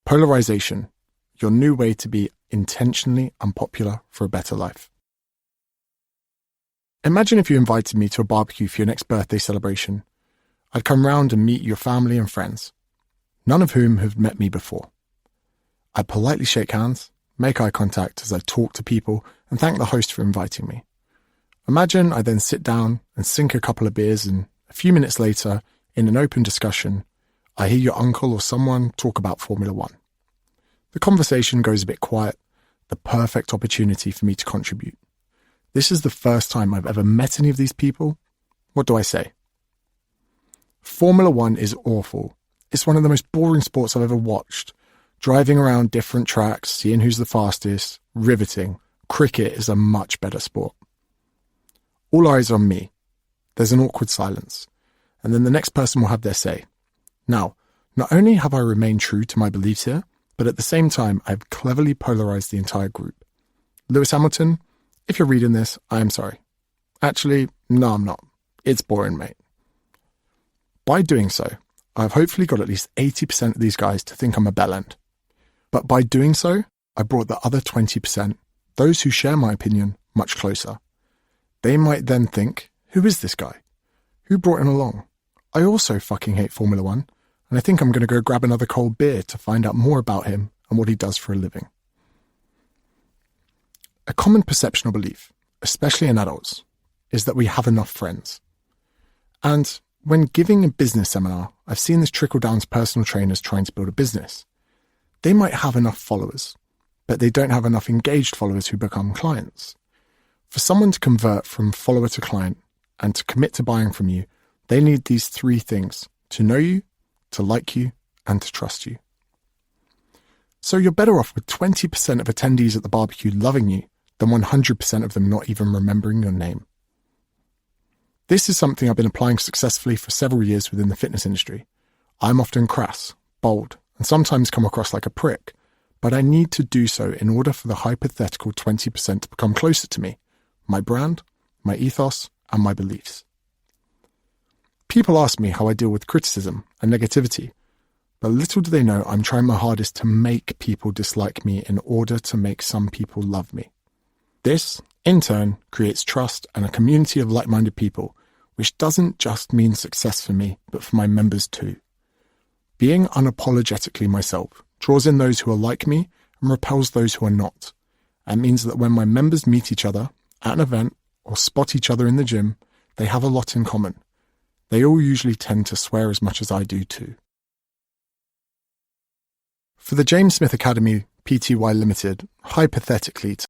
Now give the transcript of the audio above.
Polarization, your new way to be intentionally unpopular for a better life. Imagine if you invited me to a barbecue for your next birthday celebration. I'd come round and meet your family and friends, none of whom have met me before. I'd politely shake hands, make eye contact as I talk to people, and thank the host for inviting me. Imagine I then sit down and sink a couple of beers, and a few minutes later, in an open discussion, I hear your uncle or someone talk about Formula One. The conversation goes a bit quiet, the perfect opportunity for me to contribute. This is the first time I've ever met any of these people. What do I say? Formula One is awful. It's one of the most boring sports I've ever watched. Driving around different tracks, seeing who's the fastest, riveting. Cricket is a much better sport. All eyes on me. There's an awkward silence. And then the next person will have their say. Now, not only have I remained true to my beliefs here, but at the same time, I've cleverly polarized the entire group. Lewis Hamilton, if you're reading this, I am sorry. Actually, no, I'm not. It's boring, mate. By doing so, I've hopefully got at least 80% of these guys to think I'm a bellend. But by doing so, I brought the other 20%, those who share my opinion, much closer. They might then think, who is this guy? Who brought him along? I also fucking hate Formula One, and I think I'm going to go grab another cold beer to find out more about him and what he does for a living. A common perception or belief, especially in adults, is that we have enough friends. And when giving a business seminar, I've seen this trickle down to personal trainers trying to build a business. They might have enough followers, but they don't have enough engaged followers who become clients. For someone to convert from follower to client and to commit to buying from you, they need these three things: to know you, to like you, and to trust you. So you're better off with 20% of attendees at the barbecue loving you than 100% of them not even remembering your name. This is something I've been applying successfully for several years within the fitness industry. I'm often crass, bold, and sometimes come across like a prick, but I need to do so in order for the hypothetical 20% to become closer to me, my brand, my ethos, and my beliefs. People ask me how I deal with criticism and negativity, but little do they know I'm trying my hardest to make people dislike me in order to make some people love me. This, in turn, creates trust and a community of like-minded people, which doesn't just mean success for me, but for my members too. Being unapologetically myself draws in those who are like me and repels those who are not. It means that when my members meet each other at an event or spot each other in the gym, they have a lot in common. They all usually tend to swear as much as I do too. For the James Smith Academy Pty Limited, hypothetically, to